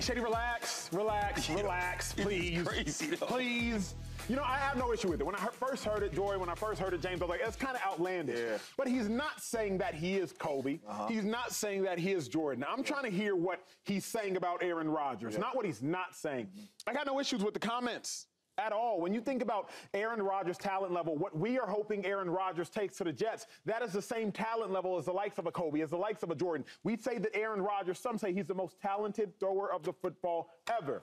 Shady, relax, please. Crazy, though. Please. You know, I have no issue with it. When I first heard it, Joy, when I first heard it, James, I was like, it's kind of outlandish. Yeah. But he's not saying that he is Kobe. He's not saying that he is Jordan. I'm trying to hear what he's saying about Aaron Rodgers, not what he's not saying. I got no issues with the comments at all. When you think about Aaron Rodgers' talent level, what we are hoping Aaron Rodgers takes to the Jets, that is the same talent level as the likes of a Kobe, as the likes of a Jordan. We say that Aaron Rodgers, some say he's the most talented thrower of the football ever.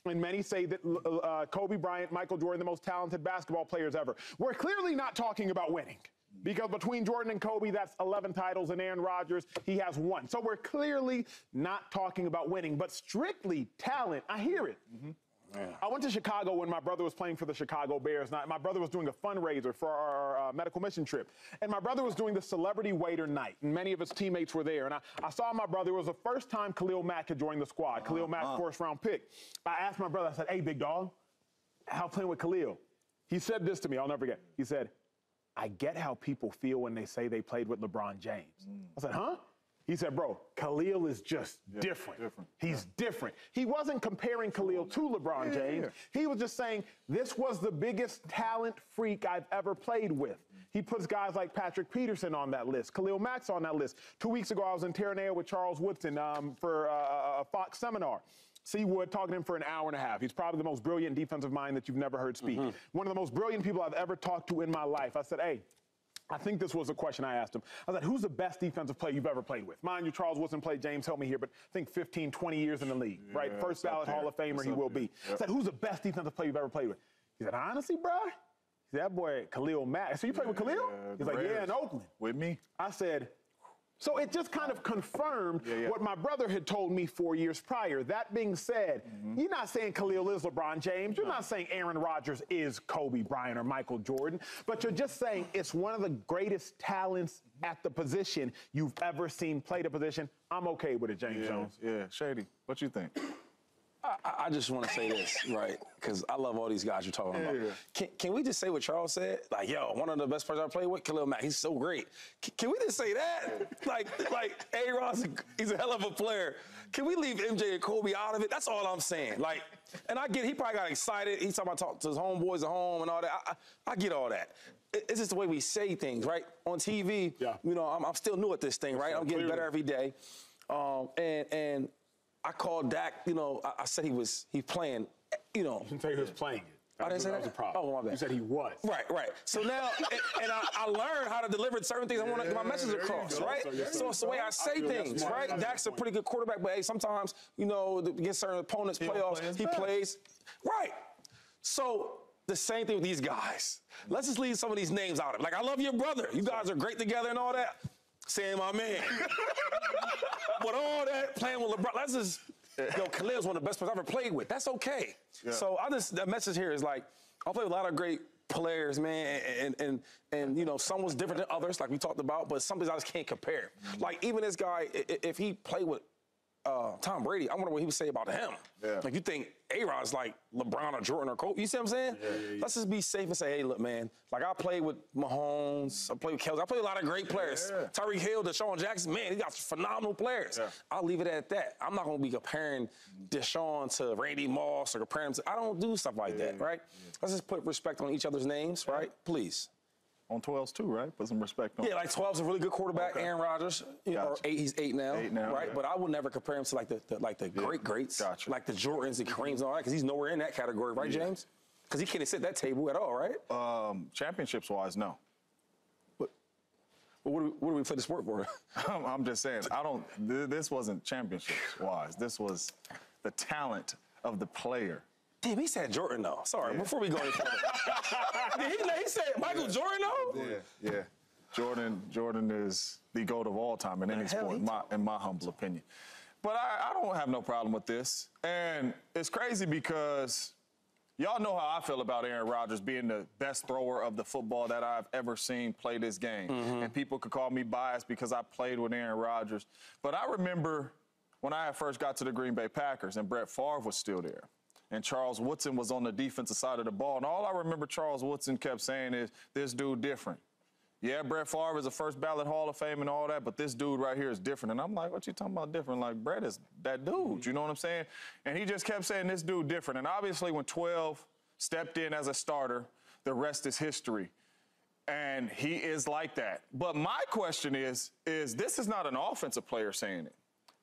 And many say that Kobe Bryant, Michael Jordan, the most talented basketball players ever. We're clearly not talking about winning. Because between Jordan and Kobe, that's 11 titles, and Aaron Rodgers, he has 1. So we're clearly not talking about winning. But strictly talent, I hear it. Yeah. I went to Chicago when my brother was playing for the Chicago Bears. My brother was doing a fundraiser for our medical mission trip. And my brother was doing the celebrity waiter night, and many of his teammates were there. And I saw my brother. It was the first time Khalil Mack had joined the squad. Khalil Mack, first-round pick. I asked my brother, I said, hey, big dog, how playing with Khalil? He said this to me, I'll never forget. He said, I get how people feel when they say they played with LeBron James. I said, huh? He said, bro, Khalil is just different. He's different. He wasn't comparing Khalil to LeBron James. He was just saying, this was the biggest talent freak I've ever played with. He puts guys like Patrick Peterson on that list, Khalil Mack's on that list. 2 weeks ago, I was in Terranea with Charles Woodson for a Fox seminar. C. Wood talking to him for an hour and a half. He's probably the most brilliant defensive mind that you've never heard speak. One of the most brilliant people I've ever talked to in my life. I said, hey, I think this was the question I asked him. I said, who's the best defensive player you've ever played with? Mind you, Charles Woodson played, James, help me here, but I think 15, 20 years in the league, right? First ballot Hall of Famer he will be. I said, who's the best defensive player you've ever played with? He said, honestly, bro, he said, that boy, Khalil Mack. So you played with Khalil? He's like, yeah, in Oakland. With me? I said, so it just kind of confirmed what my brother had told me 4 years prior. That being said, you're not saying Khalil is LeBron James. You're not saying Aaron Rodgers is Kobe Bryant or Michael Jordan. But you're just saying it's one of the greatest talents at the position you've ever seen play the position. I'm okay with it, James Jones. Yeah, Shady, what you think? I just want to say this, right? Because I love all these guys you're talking about. Can we just say what Charles said? Like, yo, one of the best players I played with, Khalil Mack, he's so great. Can we just say that? Like A-Rod's, he's a hell of a player. Can we leave MJ and Kobe out of it? That's all I'm saying. Like, and I get, he probably got excited. He's talking about talking to his homeboys at home and all that. I get all that. It's just the way we say things, right? On TV, you know, I'm still new at this thing, right? I'm getting better every day. And I called Dak, you know, I said he's playing, you know. You didn't say he was playing it. I didn't say that? Was a problem. Oh, my bad. You said he was. Right. So now, and I learned how to deliver certain things. I want to get my message across, right? So it's the way I say things, right? Dak's a pretty good quarterback, but hey, sometimes, you know, against certain opponents, playoffs, he plays. Right. So the same thing with these guys. Let's just leave some of these names out of it. Like, I love your brother. You guys are great together and all that. Saying my man. But all that, playing with LeBron, that's just, yo, Khalil's one of the best players I've ever played with. That's okay. So the message here is like, I play with a lot of great players, man, and you know, some was different than others, like we talked about, but some things I just can't compare. Like, even this guy, if he played with Tom Brady, I wonder what he would say about him. Like, you think A-Rod's like LeBron or Jordan or Kobe, you see what I'm saying? Let's just be safe and say, hey, look, man, like, I played with Mahomes, I played with Kelsey, I played with a lot of great players. Tyreek Hill, Deshaun Jackson, man, he got phenomenal players. I'll leave it at that. I'm not gonna be comparing Deshaun to Randy Moss or comparing him to, I don't do stuff like that, right? Let's just put respect on each other's names, right? Please. On 12s too, right? Put some respect on. Yeah, like 12's a really good quarterback. Aaron Rodgers, you know, or 8, he's 8 now, right? But I would never compare him to like the greats, like the Jordans and Kareems and all that, because he's nowhere in that category, right, James? Because he can't sit at that table at all, right? Championships-wise, no. But what do we play the sport for? I'm just saying, this wasn't championships-wise. This was the talent of the player. Damn, he said Jordan, though. Sorry, before we go any further. he said Michael Jordan, though? Yeah. Jordan is the GOAT of all time in any sport, in my humble opinion. But I don't have no problem with this. And it's crazy because y'all know how I feel about Aaron Rodgers being the best thrower of the football that I've ever seen play this game. And people could call me biased because I played with Aaron Rodgers. But I remember when I first got to the Green Bay Packers and Brett Favre was still there. And Charles Woodson was on the defensive side of the ball. And all I remember Charles Woodson kept saying is, this dude different. yeah, Brett Favre is a first ballot Hall of Fame and all that, but this dude right here is different. And I'm like, what you talking about different? Like, Brett is that dude, you know what I'm saying? And he just kept saying this dude different. And obviously when 12 stepped in as a starter, the rest is history. And he is like that. But my question is this is not an offensive player saying it.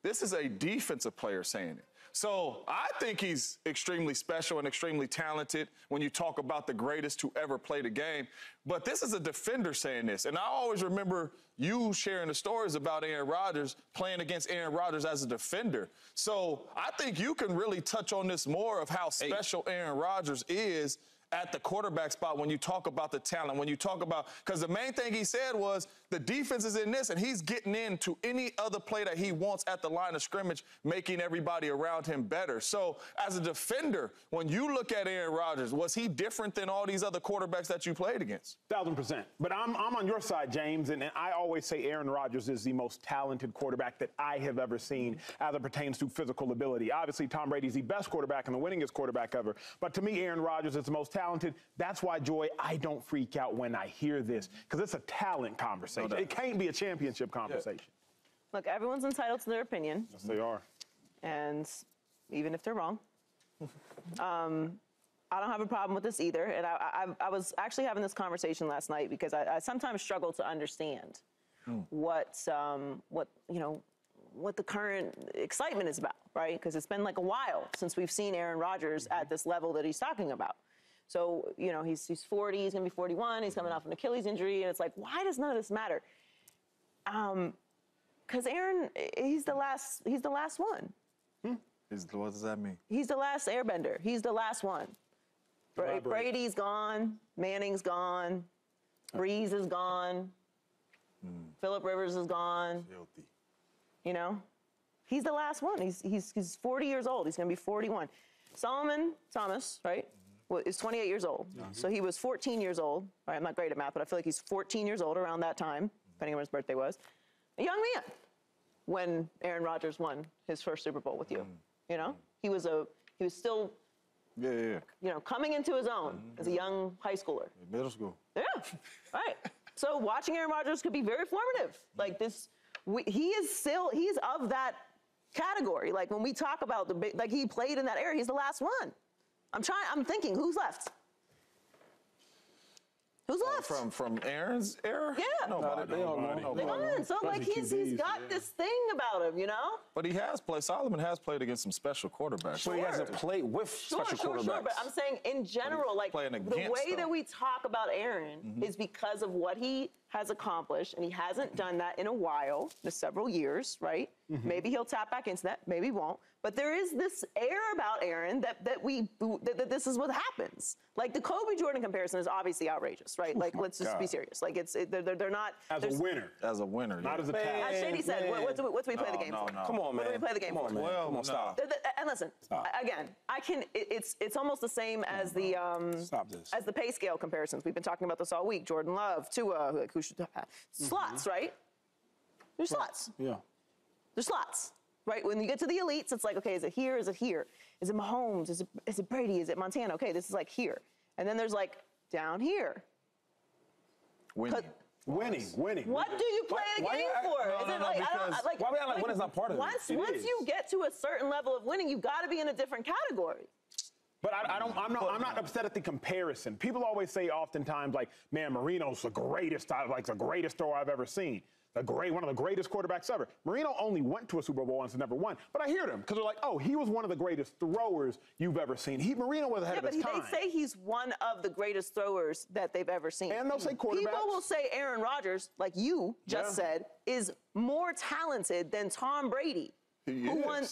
This is a defensive player saying it. So I think he's extremely special and extremely talented when you talk about the greatest to ever play the game. But this is a defender saying this. And I always remember you sharing the stories about Aaron Rodgers playing against Aaron Rodgers as a defender. So I think you can really touch on this more of how special Aaron Rodgers is at the quarterback spot when you talk about the talent, when you talk about, because the main thing he said was the defense is in this and he's getting into any other play that he wants at the line of scrimmage, making everybody around him better. So as a defender, when you look at Aaron Rodgers, was he different than all these other quarterbacks that you played against? 1,000%. But I'm on your side, James, and I always say Aaron Rodgers is the most talented quarterback that I have ever seen as it pertains to physical ability. Obviously, Tom Brady's the best quarterback and the winningest quarterback ever. But to me, Aaron Rodgers is the most talented. That's why, Joy, I don't freak out when I hear this, because it's a talent conversation. No, it can't be a championship conversation. Look, everyone's entitled to their opinion. Yes, they are. And even if they're wrong. I don't have a problem with this either. And I was actually having this conversation last night because I sometimes struggle to understand what the current excitement is about, right? Because it's been like a while since we've seen Aaron Rodgers at this level that he's talking about. So, you know, he's 40, he's going to be 41, he's coming off an Achilles injury, and it's like, why does none of this matter? Because Aaron, he's the last one. What does that mean? He's the last airbender. He's the last one. Brady's gone, Manning's gone, Breeze is gone, Phillip Rivers is gone. Guilty. You know? He's the last one. He's 40 years old. He's going to be 41. Solomon Thomas, right? Is 28 years old. So he was 14 years old. Right, I'm not great at math, but I feel like he's 14 years old around that time, depending on when his birthday was. A young man when Aaron Rodgers won his first Super Bowl with you. You know? He was still you know, coming into his own as a young high schooler. Middle school. Yeah. Right. So watching Aaron Rodgers could be very formative. Like this, he's of that category. Like when we talk about the big, like he played in that era, he's the last one. I'm thinking, who's left? Who's left? From Aaron's era? Yeah. Nobody. So like he's got this thing about him, you know? But he has played. Solomon has played against some special quarterbacks. But he hasn't played with special quarterbacks. Sure. But I'm saying in general, like the way that we talk about Aaron is because of what he has accomplished, and he hasn't done that in a while, in several years, right? Maybe he'll tap back into that, maybe he won't. But there is this air about Aaron that this is what happens. Like the Kobe Jordan comparison is obviously outrageous, right? Like let's just be serious. Like they're not as a winner. As a winner, not as a talent. As Shady said, what do we play the game for? Come on, man. What do we play the game for? Well, come on, stop. And listen, again, it's almost the same as the as the pay scale comparisons. We've been talking about this all week. Jordan Love, Tua, who should slots, right? There's slots. Yeah. There's slots. Right? When you get to the elites, it's like, okay, is it here? Is it here? Is it Mahomes? Is it Brady? Is it Montana? Okay, this is like here. And then there's like down here. Winning. What do you play the game for? Why we act like winning's not part of it? Once you get to a certain level of winning, you've got to be in a different category. But I'm not upset at the comparison. People always say oftentimes, like, man, Marino's the greatest thrower I've ever seen. One of the greatest quarterbacks ever. Marino only went to a Super Bowl once and never won. But I hear them because they're like, oh, he was one of the greatest throwers you've ever seen. Marino was ahead of his time. Yeah, but they say he's one of the greatest throwers that they've ever seen. And they'll say quarterbacks. People will say Aaron Rodgers, like you just said, is more talented than Tom Brady. Who won?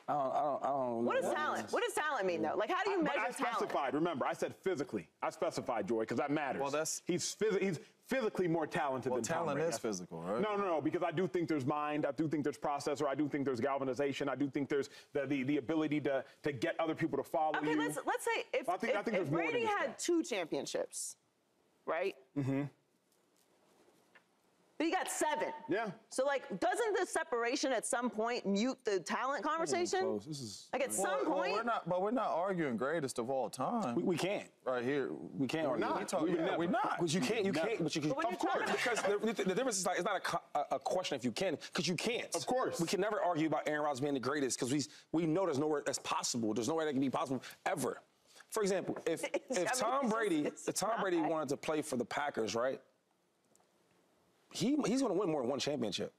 I don't What is talent? What does talent mean, though? Like, how do you measure talent? I specified. Remember, I said physically. I specified, Joy, because that matters. Well, he's physically more talented than Tom Brady. Talent is physical, right? No, because I do think there's mind. I do think there's processor. I do think there's galvanization. I do think there's the ability to get other people to follow you. Okay, let's say if Brady had 2 championships, right? But he got 7. Yeah. So, like, doesn't the separation at some point mute the talent conversation? Like, at some point. We're not arguing greatest of all time. We can't. Right here. We can't argue. We're not. Because you can't. But you can. Of course. Because the difference is like, it's not a question if you can, because you can't. Of course. We can never argue about Aaron Rodgers being the greatest, because we know there's nowhere that's possible. There's nowhere that can be possible ever. For example, if Tom Brady wanted to play for the Packers, right? He's going to win more than one championship.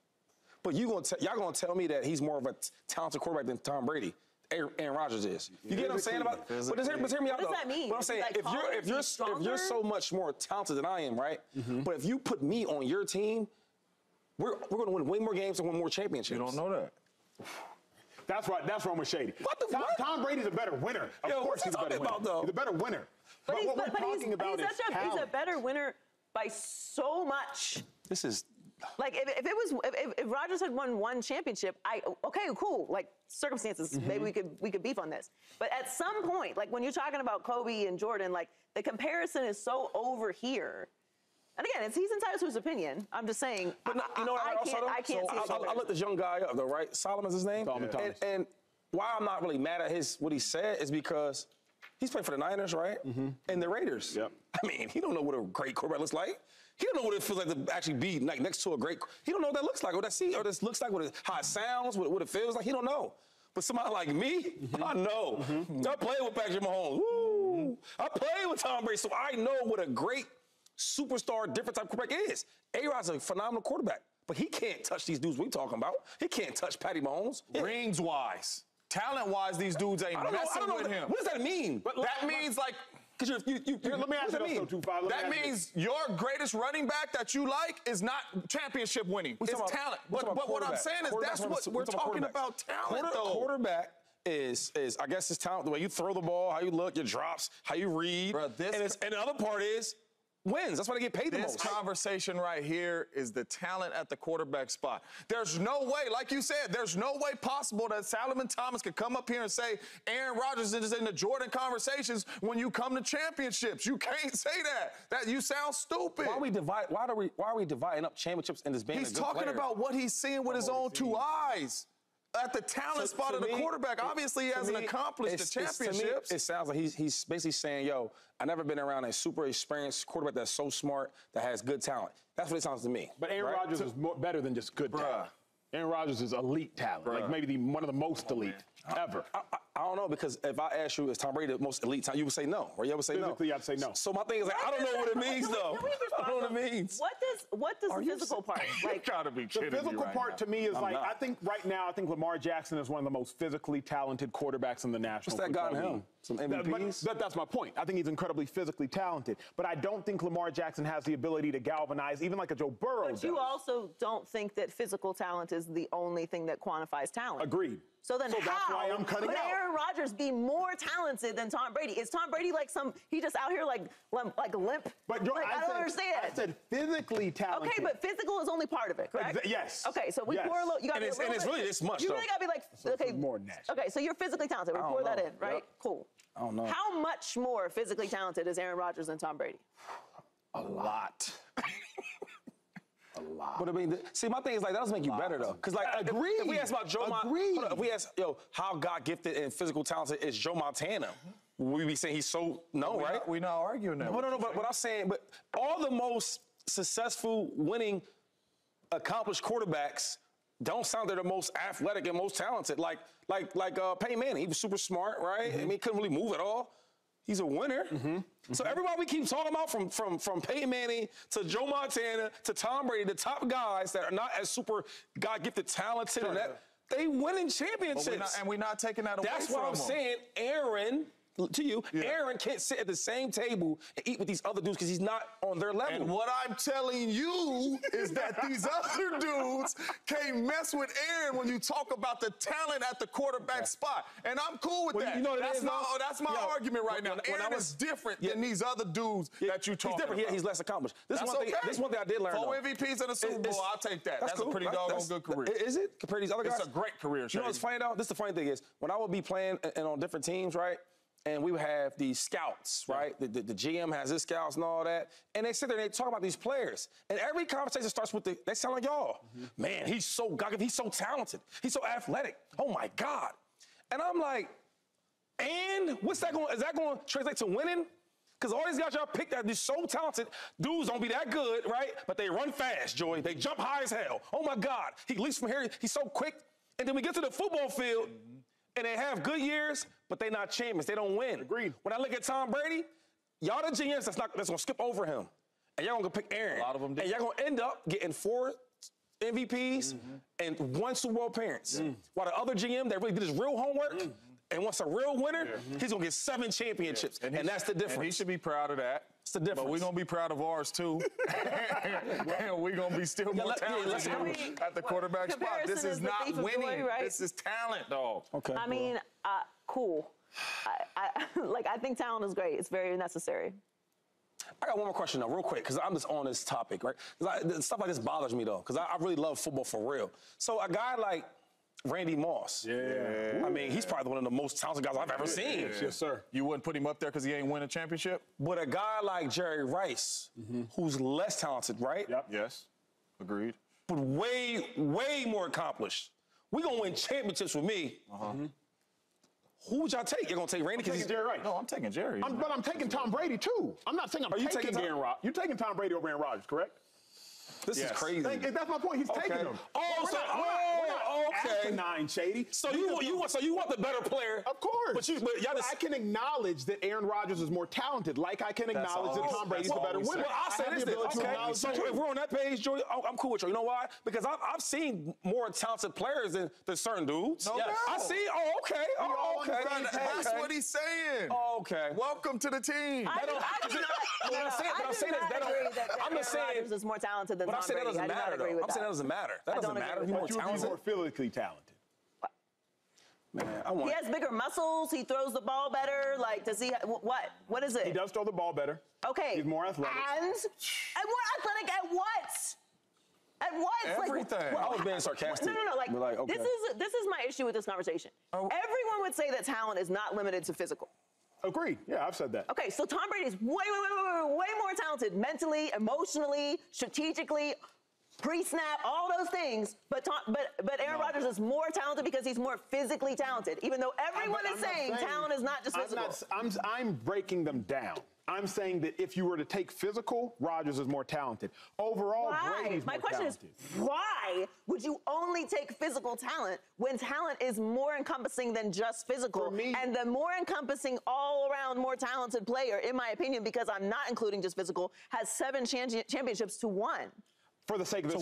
But y'all going to tell me that he's more of a talented quarterback than Tom Brady, Aaron Rodgers is. You get what I'm saying about? But hear me out, though. What does that mean? But I'm saying, like if you're so much more talented than I am, right? But if you put me on your team, we're going to win way more games and win more championships. You don't know that. That's right. That's wrong with Shady. Tom Brady's a better winner. Of course he's a better winner. He's a better winner. But what we're talking about is talent. He's a better winner by so much. This is... Like, if Rodgers had won one championship, okay, cool. Like, circumstances, maybe we could beef on this. But at some point, like when you're talking about Kobe and Jordan, like the comparison is so over here. And again, he's entitled to his opinion. I'm just saying. But you know what I can't see. I let this young guy up though, right? Solomon's his name. Solomon Thomas. And why I'm not really mad at what he said is because he's playing for the Niners, right? And the Raiders. Yep. I mean, he don't know what a great quarterback looks like. He don't know what it feels like to actually be like next to a great. He don't know what that looks like, or this looks like, how it sounds, what it feels like. He don't know. But somebody like me, I know. I played with Patrick Mahomes. Woo! I played with Tom Brady, so I know what a great superstar, different type quarterback is. A-Rod's a phenomenal quarterback, but he can't touch these dudes we talking about. He can't touch Patty Mahomes. Rings-wise, talent-wise, these dudes ain't messing with him. What does that mean? That means like. Let me ask you this, though, That means your greatest running back that you like is not championship winning. It's talent. But what I'm saying is that's what we're talking about, talent, though. Quarterback is I guess it's talent, the way you throw the ball, how you look, your drops, how you read. Bro, and the other part is wins. That's why they get paid the most. This conversation right here is the talent at the quarterback spot. There's no way, like you said, there's no way possible that Solomon Thomas could come up here and say Aaron Rodgers is in the Jordan conversations when you come to championships. You can't say that. That you sound stupid. Why are we dividing up championships in this being a good player? He's talking about what he's seeing with his own 2 eyes. At the talent spot of the quarterback, obviously he hasn't accomplished the championships. It sounds like he's basically saying, yo, I've never been around a super experienced quarterback that's so smart, that has good talent. That's what it sounds to me. But Aaron Rodgers is better than just good talent. Aaron Rodgers is elite talent, like maybe one of the most elite ever. I don't know, because if I ask you, is Tom Brady the most elite talent, you would say no, or you would say no. Physically, I'd say no. So my thing is, like, I don't know what it means, though. I don't know what it means. What does the physical part? Like, gotta be kidding the physical me part right to me is like, not. I think right now, Lamar Jackson is one of the most physically talented quarterbacks in the National What's that Football gotten him? League. Some MVPs? But that's my point. I think he's incredibly physically talented. But I don't think Lamar Jackson has the ability to galvanize, even like a Joe Burrow does. But you also don't think that physical talent is the only thing that quantifies talent. Agreed. So then that's why I'm cutting could out. Aaron Rodgers be more talented than Tom Brady? Is Tom Brady like he just out here like limp? But I don't understand. I said physically talented. Okay, but physical is only part of it, correct? Yes. Okay, so we pour a little. You got to be a little and it's really this much. You really got to be like, okay, more than that. Okay, so you're physically talented. We pour that in, right? Yep. Cool. I don't know. How much more physically talented is Aaron Rodgers than Tom Brady? A lot. A lot. But I mean, see, my thing is like that doesn't make you better though, because like if we ask about if we ask how God gifted and physical talented is Joe Montana, we be saying he's so right? We're not arguing that. No. But what I'm saying, but all the most successful, winning, accomplished quarterbacks don't sound they're the most athletic and most talented. Like Peyton Manning, he was super smart, right? I mean, he couldn't really move at all. He's a winner. So everybody we keep talking about, from Peyton Manning to Joe Montana to Tom Brady, the top guys that are not as super God-gifted talented, and that they winning championships. And we're not taking that away from them. That's why I'm saying Aaron, to you, Aaron can't sit at the same table and eat with these other dudes because he's not on their level. And what I'm telling you is that these other dudes can't mess with Aaron when you talk about the talent at the quarterback spot. And I'm cool with that. You know what that's my argument right now. Aaron is different than these other dudes that you talking about. He's less accomplished. This That's is one thing I did learn. 4 MVPs in a Super Bowl, I'll take that. That's a pretty doggone good career. Is it? Compared to these other guys? It's a great career, You know what's funny though? This is the funny thing is, when I would be playing and on different teams, right? and we would have these scouts, right? The GM has his scouts and all that. And they sit there and they talk about these players. And every conversation starts with they sound like y'all. Man, he's so talented. He's so athletic. Oh, my God. And I'm like, and is that going to translate to winning? Because all these guys y'all picked that they're so talented, dudes don't be that good, right? But they run fast, Joey. They jump high as hell. Oh, my God. He leaps from here. He's so quick. And then we get to the football field, and they have good years, but they're not champions. They don't win. Agreed. When I look at Tom Brady, y'all the GMs that's going to skip over him. And y'all going to pick Aaron. A lot of them do. And y'all going to end up getting 4 MVPs and 1 Super Bowl appearance. While the other GM that really did his real homework and wants a real winner, he's going to get 7 championships. And that's the difference. And he should be proud of that. It's the difference. But we're going to be proud of ours, too. And we're going to be still more talented at the quarterback spot. This is not winning. Joy, right? This is talent, dog. Okay. I mean, cool. I think talent is great. It's very necessary. I got one more question, though, real quick, because I'm just on this topic, right? Stuff like this bothers me, though, because I really love football for real. So a guy like Randy Moss. Yeah. I mean, he's probably one of the most talented guys I've ever seen. Yes, sir. You wouldn't put him up there because he ain't win a championship? But a guy like Jerry Rice, who's less talented, right? Yep. Yes. Agreed. But way, way more accomplished. We're going to win championships with me. Who would y'all take? You're going to take Randy? I'm taking Jerry Rice. No, I'm taking Jerry. But I'm taking Tom Brady, too. I'm not saying I'm taking Aaron Rodgers. You're taking Tom Brady over Aaron Rodgers, correct? This is crazy. That's my point. He's taking him. Okay. Asinine, Shady. So you want the better player? Of course. But y'all just, I can acknowledge that Aaron Rodgers is more talented, like I can acknowledge that Tom Brady's the better winner. Well, I'll say this then. Okay. So if we're on that page, Joey, I'm cool with you. You know why? Because I've seen more talented players than certain dudes. No doubt. I see. Okay. That's what he's saying. Okay. Welcome to the team. I do not agree that Aaron Rodgers is more talented than Tom Brady. That doesn't matter, though. I'm saying that doesn't matter. That doesn't matter. He's more talented. He's more physically talented. Man, he has bigger muscles. He throws the ball better. Like, does he? What? What is it? He does throw the ball better. Okay. He's more athletic. And more athletic at what? At what? Everything. I was being sarcastic. No. Like, okay. This is my issue with this conversation. Everyone would say that talent is not limited to physical. Agreed. Yeah, I've said that. Okay, so Tom Brady is way more talented mentally, emotionally, strategically, pre-snap, all those things. But Aaron Rodgers is more talented because he's more physically talented. Even though everyone is saying talent is not just physical. I'm breaking them down. I'm saying that if you were to take physical, Rodgers is more talented. Overall, Brady's more talented. My question is, why would you only take physical talent when talent is more encompassing than just physical? For me, and the more encompassing, all-around, more talented player, in my opinion, because I'm not including just physical, has 7 championships to 1. For the sake of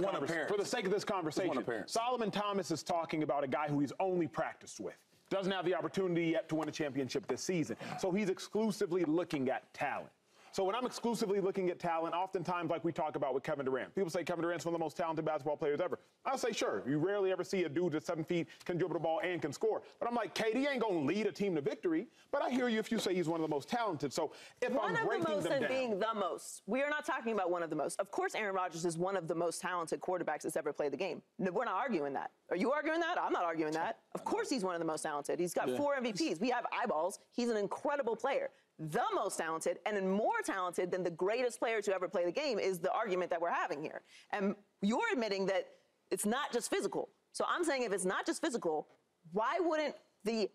this conversation, Solomon Thomas is talking about a guy who he's only practiced with. Doesn't have the opportunity yet to win a championship this season. So he's exclusively looking at talent. So when I'm exclusively looking at talent, oftentimes, like we talk about with Kevin Durant, people say Kevin Durant's one of the most talented basketball players ever. I'll say, sure. You rarely ever see a dude that's 7 feet, can dribble the ball, and can score. But I'm like, KD ain't going to lead a team to victory. But I hear you if you say he's one of the most talented. So if I'm breaking them down. One of the most and being the most. We are not talking about one of the most. Of course, Aaron Rodgers is one of the most talented quarterbacks that's ever played the game. We're not arguing that. Are you arguing that? I'm not arguing that. Of course he's one of the most talented. He's got 4 MVPs. We have eyeballs. He's an incredible player. The most talented and more talented than the greatest player to ever play the game is the argument that we're having here. And you're admitting that it's not just physical. So I'm saying if it's not just physical, why wouldn't the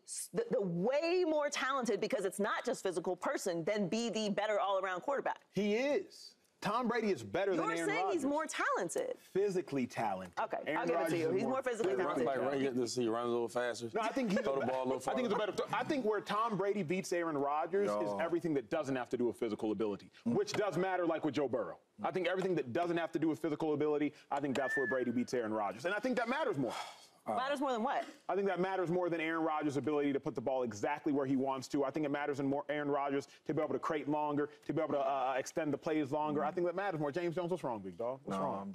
way more talented, because it's not just physical, person then be the better all-around quarterback? He is. Tom Brady is better than Aaron Rodgers. You're saying he's more talented. Physically talented. Okay, I'll give it to you. He's more physically talented. He runs a little faster. No, I think he's throw the ball a little farther. I think where Tom Brady beats Aaron Rodgers is everything that doesn't have to do with physical ability, which does matter, like with Joe Burrow. I think everything that doesn't have to do with physical ability, I think that's where Brady beats Aaron Rodgers. And I think that matters more. Matters more than what? I think that matters more than Aaron Rodgers' ability to put the ball exactly where he wants to. I think it matters in more Aaron Rodgers to be able to create longer, to be able to extend the plays longer. I think that matters more. James Jones, what's wrong, big dog? What's wrong?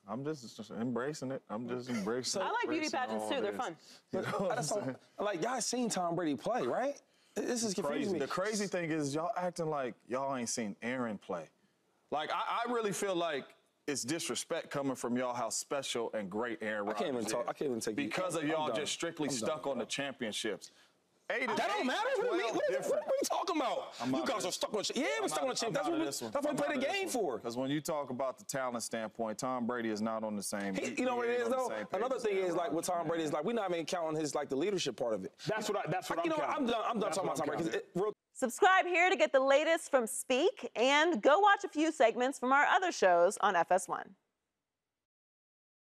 I'm just embracing it. I'm just embracing it. I like beauty pageants too. They're fun. Like, y'all seen Tom Brady play, right? This is confusing me. The crazy thing is y'all acting like y'all ain't seen Aaron play. Like, I really feel like it's disrespect coming from y'all how special and great Aaron Rodgers is. I can't even take because of y'all just strictly stuck on the championships. That don't matter. What are we talking about? You guys are stuck on. Yeah, we're stuck on the championship. That's what we play the game for. Because when you talk about the talent standpoint, Tom Brady is not on the same. You know what it is though. Another thing is like with Tom Brady is like we're not even counting his like the leadership part of it. That's what I'm. You know what? I'm done talking about Tom Brady. Subscribe here to get the latest from Speak, and go watch a few segments from our other shows on FS1.